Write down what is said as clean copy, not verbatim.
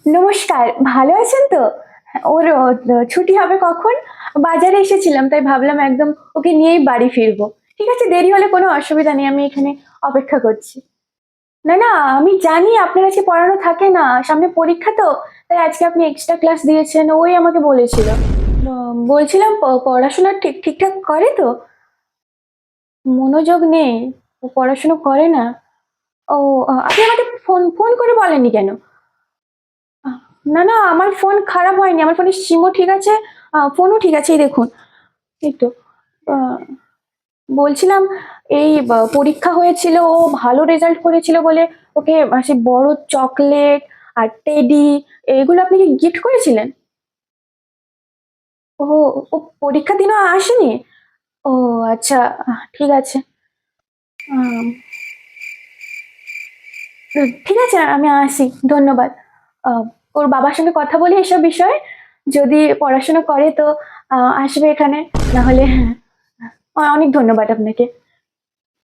নমস্কার, ভালো আছেন তো? ওর ছুটি হবে কখন? বাজারে এসেছিলাম তাই ভাবলাম একদম ওকে নিয়েই বাড়ি ফিরবো। ঠিক আছে, দেরি হলে কোনো অসুবিধা নেই। আমি এখানে অপেক্ষা করছি। না, না, আমি জানি আপনার আজকে পড়ানো থাকে না। সামনে পরীক্ষা তো, তাই আজকে আপনি এক্সট্রা ক্লাস দিয়েছেন। ওই আমাকে বলেছিল। বলছিলাম পড়াশোনা ঠিকঠাক করে তো? মনোযোগ নেই। ও পড়াশোনা করে না? ও, আপনি আমাকে ফোন ফোন করে বলেননি কেন? আহ না, না, আমার ফোন খারাপ হয়নি। আমার ফোনের সিমও ঠিক আছে, ফোনও ঠিক আছে। এই দেখুন, এই তো। আ বলছিলাম এই পরীক্ষা হয়েছিল, ও ভালো রেজাল্ট করেছিল বলে ওকে সে বড় চকলেট আর টেডি এগুলো আপনি কি গিফট করেছিলেন? ও, ও পরীক্ষার দিনও আসেনি? ও আচ্ছা, ঠিক আছে। আম ঠিক আছে, আমি আসি। ধন্যবাদ। আ ওর বাবার সঙ্গে কথা বলি এসব বিষয়ে। যদি পড়াশোনা করে তো আসবে এখানে। নাহলে হ্যাঁ, অনেক ধন্যবাদ আপনাকে।